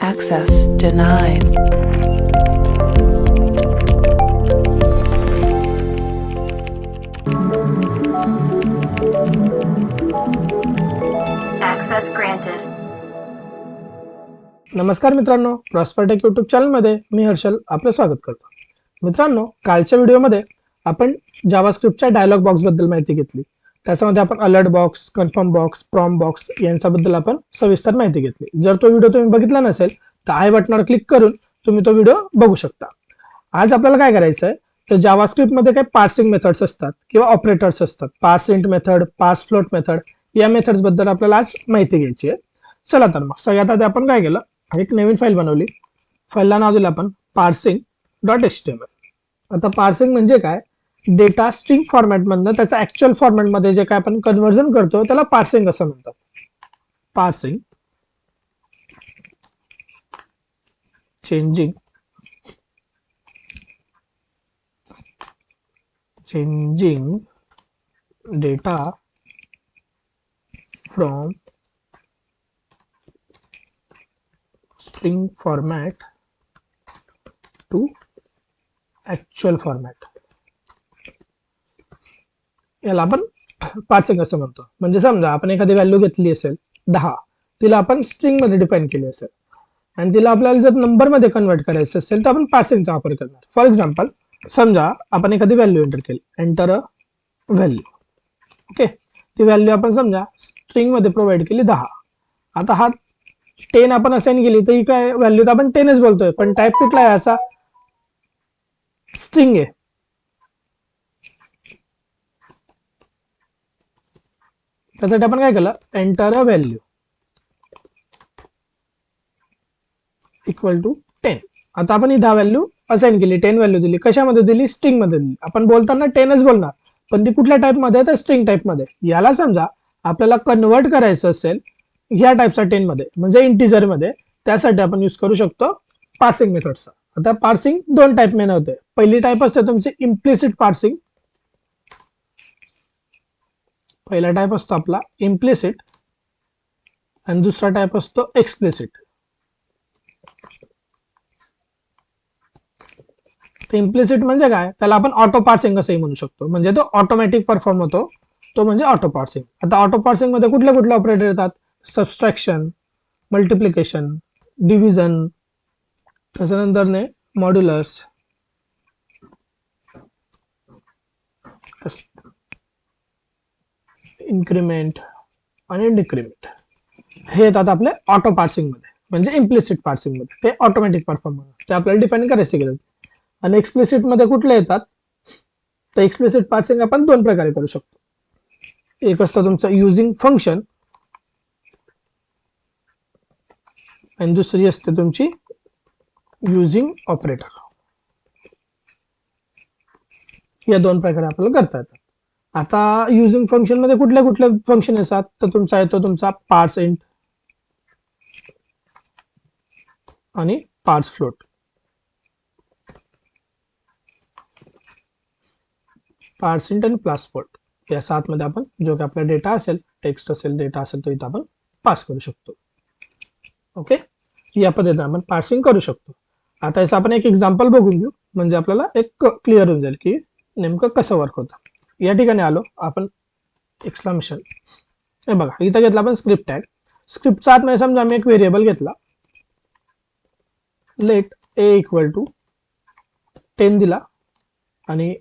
Access denied. Access granted. नमस्कार मित्रांनो, प्रॉस्परटेक YouTube चॅनलमध्ये मी हर्षल आपलं स्वागत करतो. मित्रांनो, कालच्या व्हिडिओमध्ये आपण जावास्क्रिप्टच्या डायलॉग बॉक्सबद्दल माहिती घेतली. त्याच्यामध्ये आपण alert box, confirm box, prompt box यांच्याबद्दल आपण सविस्तर माहिती घेतली. जर तो व्हिडिओ तुम्ही बघितला नसेल तर आय बटनावर क्लिक करून तुम्ही तो व्हिडिओ बघू शकता. आज आपल्याला काय करायचं आहे, तर जावास्क्रिप्टमध्ये काही पार्सिंग मेथड्स असतात किंवा ऑपरेटर्स असतात. पार्सइंट मेथड, पार्स फ्लोट मेथड या मेथड्स बद्दल आपल्याला आज माहिती घ्यायची आहे. चला तर मग सगळ्यात आधी आपण काय केलं, एक नवीन फाईल बनवली. फाईलला नाव दिलं आपण parsing.html. आता पार्सिंग म्हणजे काय, डेटा स्ट्रिंग फॉर्मॅटमधनं त्याचा ऍक्च्युअल फॉर्मॅटमध्ये जे काय आपण कन्व्हर्जन करतो त्याला पार्सिंग असं म्हणतात. Parsing changing data from string format to actual format, याला आपण पार्सिंग असं म्हणतो. म्हणजे समजा आपण एखादी व्हॅल्यू घेतली असेल 10, तिला आपण स्ट्रिंग मध्ये डिफाईन केली असेल आणि तिला आपल्याला जर नंबर मध्ये कन्वर्ट करायचं असेल तर आपण पार्सिंगचा वापर करणार. फॉर एक्झाम्पल, समजा आपण एखादी व्हॅल्यू एंटर केली, एंटर अ व्हॅल्यू. ओके, ती व्हॅल्यू आपण समजा स्ट्रिंग मध्ये प्रोव्हाइड केली 10. आता हा 10 आपण असाइन केली तर ही काय व्हॅल्यू तर आपण 10च बोलतोय, पण टाईप कुठला आहे, असा स्ट्रिंग आहे. त्यासाठी आपण काय केलं, enter a value equal to 10. आता आपण ही 10 व्हॅल्यू असाइन केली, 10 व्हॅल्यू दिली. कशामध्ये दिली, स्ट्रिंग मध्ये दिली. आपण बोलताना 10च बोलणार, पण ती कुठल्या टाईप मध्ये, तर स्ट्रिंग टाईप मध्ये. याला समजा आपल्याला कन्वर्ट करायचं असेल ह्या टाईपचा 10 मध्ये, म्हणजे इंटिजर मध्ये, त्यासाठी आपण यूज करू शकतो पार्सिंग मेथडचा. आता पार्सिंग दोन टाईप मेन होते. पहिली टाईप असते तुमची इम्प्लिसिट पार्सिंग. पहिला टाईप असतो आपला इम्प्लिसिट आणि दुसरा टाईप असतो एक्सप्लिसिट. इम्प्लिसिट म्हणजे काय, त्याला आपण ऑटो पार्सिंग असंही म्हणू शकतो. म्हणजे तो ऑटोमॅटिक परफॉर्म होतो, तो म्हणजे ऑटो पार्सिंग. आता ऑटो पार्सिंग मध्ये कुठले कुठले ऑपरेटर येतात, सबस्ट्रॅक्शन, मल्टिप्लिकेशन, डिव्हिजन, त्याच्यानंतर मॉड्युलस, इन्क्रीमेंट आणि डिक्रीमेंट, हे येतात आपले ऑटो पार्सिंग मध्ये. म्हणजे इम्प्लिसिट पार्सिंग मध्ये ते ऑटोमॅटिक परफॉर्म होतात, ते आपल्याला डिफाईन करायची गरज. आणि एक्सप्लिसिट मध्ये कुठले येतात, तर एक्सप्लिसिट पार्सिंग आपण दोन प्रकारे करू शकतो. एक असतं तुमचं युजिंग फंक्शन आणि दुसरी असते तुमची युजिंग ऑपरेटर. या दोन प्रकारे आपल्याला करता येतात. आता युजिंग फंक्शन मध्ये कुठल्या कुठल्या फंक्शन असतात, तर तुमचा येतो तुमचा पार्स इंट आणि पार्स फ्लोट. पार्स इंट आणि पार्स फ्लोट या सात मध्ये आपण जो काही आपला डेटा असेल, टेक्स्ट असेल, डेटा असेल, तो इथं आपण पास करू शकतो. ओके, या पद्धतीने आपण पार्सिंग करू शकतो. आता याचं आपण एक एक्झाम्पल बघून घेऊ, म्हणजे आपल्याला एक क्लिअर होऊन जाईल की नेमकं कसं वर्क होतं. या ठिकाणी आलो आपण, एक्सक्लामेशन, हे बघा इथं घेतला आपण स्क्रिप्ट टॅग. स्क्रिप्टचा आतमध्ये समजा आम्ही एक व्हेरिएबल घेतला, लेट ए इक्वल टू 10 दिला आणि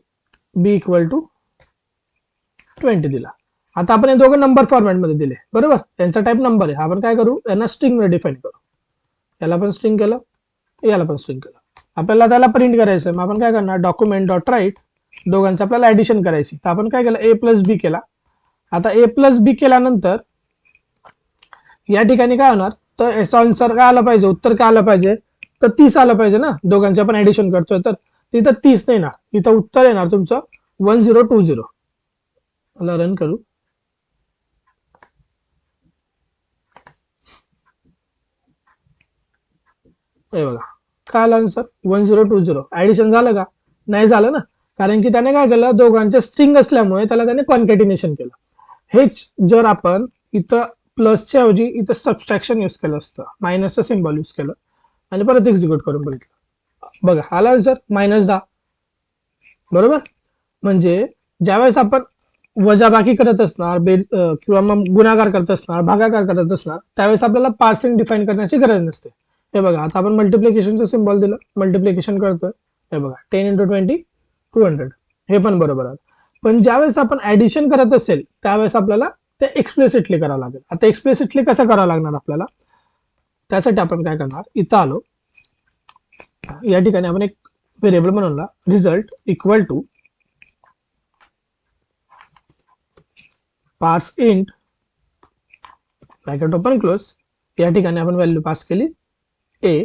बी इक्वल टू 20 दिला. आता आपण हे दोघं नंबर फॉर्मॅट मध्ये दिले, बरोबर. त्यांचा टाईप नंबर आहे. आपण काय करू, यांना स्ट्रिंग मध्ये डिफाईन करू. याला पण स्ट्रिंग केलं, याला पण स्ट्रिंग केलं. आपल्याला त्याला प्रिंट करायचं, मग आपण काय करणार, डॉक्युमेंट डॉट राईट, दोघांचं आपल्याला ऍडिशन करायची. तर आपण काय केलं, ए प्लस बी केला. आता ए प्लस बी केल्यानंतर या ठिकाणी काय होणार, तर याचा आन्सर काय आला पाहिजे, उत्तर काय आलं पाहिजे, तर 30 आलं पाहिजे ना. दोघांचे आपण ऍडिशन करतोय तर तिथं 30 नाही येणार, इथं उत्तर येणार तुमचं 1020. मला रन करू, हे बघा काय आलं आन्सर 1020. ऍडिशन झालं का, नाही झालं ना, कारण की त्याने काय केलं, दोघांचे स्ट्रिंग असल्यामुळे त्याला त्याने कॉन्कॅटिनेशन केलं. हेच जर आपण इथं प्लसच्या ऐवजी इथं सबस्ट्रॅक्शन यूज केलं असतं, मायनसचं सिम्बॉल यूज केलं, आणि परत एक्झिक्यूट करून बघितलं, बघा आला आन्सर -10. बरोबर. म्हणजे ज्यावेळेस आपण वजाबाकी करत असणार किंवा मग गुणाकार करत असणार, भागाकार करत असणार, त्यावेळेस आपल्याला पार्सिंग डिफाईन करण्याची गरज नसते. हे बघा आता आपण मल्टिप्लिकेशनचं सिम्बॉल दिलं, मल्टिप्लिकेशन करतोय, हे बघा 10 × 20 200, हे पण बरोबर आहे. पण ज्यावेळेस आपण ऍडिशन करत असेल त्यावेळेस आपल्याला ते एक्सप्लिसिटली करावं लागेल. आता एक्सप्लिसिटली कसं करावं लागणार आपल्याला, त्यासाठी आपण काय करणार, इथं आलो, या ठिकाणी आपण एक व्हेरिएबल बनवला, रिझल्ट इक्वल टू पार्स इंट ब्रॅकेट ओपन क्लोज, या ठिकाणी आपण व्हॅल्यू पास केली a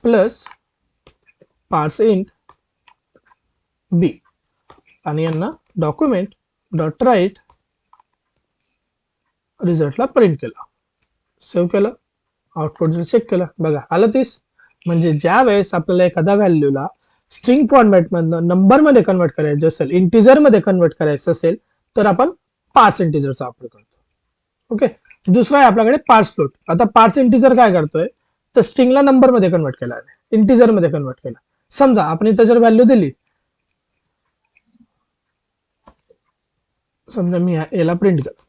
प्लस पार्स इंट b आणि यांना डॉक्युमेंट डॉट राईट रिझल्टला प्रिंट केलं, सेव्ह केलं, आउटपुट जर चेक केलं, बघा आलं 30. म्हणजे ज्या वेळेस आपल्याला एखाद्या व्हॅल्यूला स्ट्रिंग फॉर्मॅटमधनं नंबरमध्ये कन्वर्ट करायचं असेल, इंटिजरमध्ये कन्वर्ट करायचं असेल, तर आपण पार्स इंटिजरचा वापर करतो. ओके. दुसरा आहे आपल्याकडे पार्स फ्लोट. आता पार्स इंटिजर काय करतोय, तर स्ट्रिंगला नंबरमध्ये कन्वर्ट केला आहे, इंटिजरमध्ये कन्वर्ट केला. समजा आपण इथं जर व्हॅल्यू दिली, समजा मी याला प्रिंट केलं,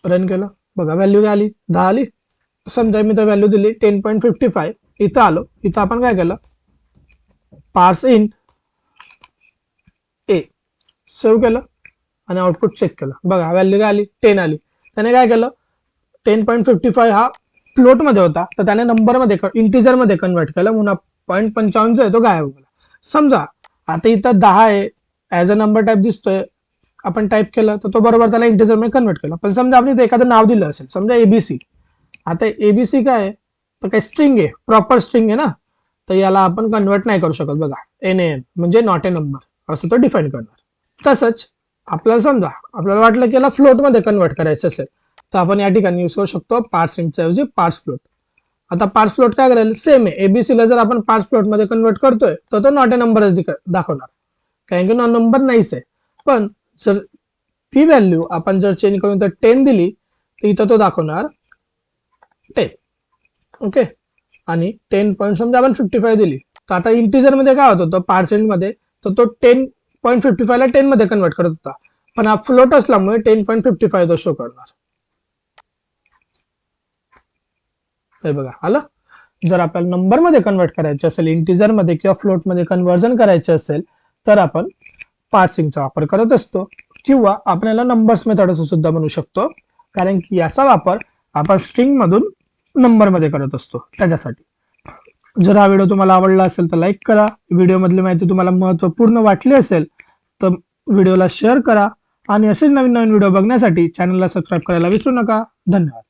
रन केलं, बघा व्हॅल्यू काय आली, 10 आली. समजा मी तर व्हॅल्यू दिली 10.55, इथं आलो, इथं आपण काय केलं, पार्स इंट ए सेव्ह केलं आणि आउटपुट चेक केलं, बघा व्हॅल्यू काय आली, 10 आली. त्याने काय केलं, 10.55 हा फ्लोट मध्ये होता, तर त्याने नंबरमध्ये इंटिजरमध्ये कन्वर्ट केलं, म्हणून 0.55 जो आहे तो गायब झाला. समजा आता इथं 10 आहे, ऍज अ नंबर टाईप दिसतोय, आपण टाईप केलं तर तो बरोबर त्याला इंटिजरमध्ये कन्वर्ट केलं. पण समजा आपण इथे एखादं नाव दिलं असेल, समजा एबीसी, आता एबीसी काय आहे, तर काय स्ट्रिंग आहे, प्रॉपर स्ट्रिंग आहे ना, तर याला आपण कन्वर्ट नाही करू शकत. बघा NaN म्हणजे नॉट ए नंबर असं तो डिफाईन करणार. तसंच आपल्याला समजा आपल्याला वाटलं की याला फ्लोटमध्ये कन्वर्ट करायचं असेल, तर आपण या ठिकाणी यूज करू शकतो पार्स इंटच्या ऐवजी पार्स फ्लोट. आता पार्स फ्लोट काय करेल, सेम आहे, एबीसीला जर आपण पार्स फ्लोटमध्ये कन्वर्ट करतोय तर तो नॉट ए नंबरच दाखवणार, कारण की नंबर नाहीच आहे. पण जर ती व्हॅल्यू आपण जर चेंज करून तर 10 दिली, तर इथं तो दाखवणार 10. ओके. आणि 10 पॉईंट समजा आपण 55 दिली, तर आता इंटिजर मध्ये काय होत होतं पार्सेंट मध्ये, तर तो 10.55 ला 10 मध्ये कन्वर्ट करत होता, पण हा फ्लोट असल्यामुळे 10.55 तो शो करणार. हे बघा आलं. जर आपल्याला नंबर मध्ये कन्वर्ट करायचे असेल, इंटिजर मध्ये किंवा फ्लोट मध्ये कन्वर्जन करायचे असेल, तर आपण पार्सिंगचा वापर करत असतो, किंवा आपण याला नंबर्स मेथड असं सुद्धा म्हणू शकतो, कारण की याचा वापर आपण स्ट्रिंग मधून नंबर मध्ये करत असतो त्याच्यासाठी. जर हा व्हिडिओ तुम्हाला आवडला असेल तर लाईक करा, व्हिडिओ मधली माहिती तुम्हाला महत्त्वपूर्ण वाटली असेल तर व्हिडिओला शेअर करा, आणि असेच नवीन नवीन व्हिडिओ बघण्यासाठी चॅनलला सबस्क्राईब करायला विसरू नका. धन्यवाद.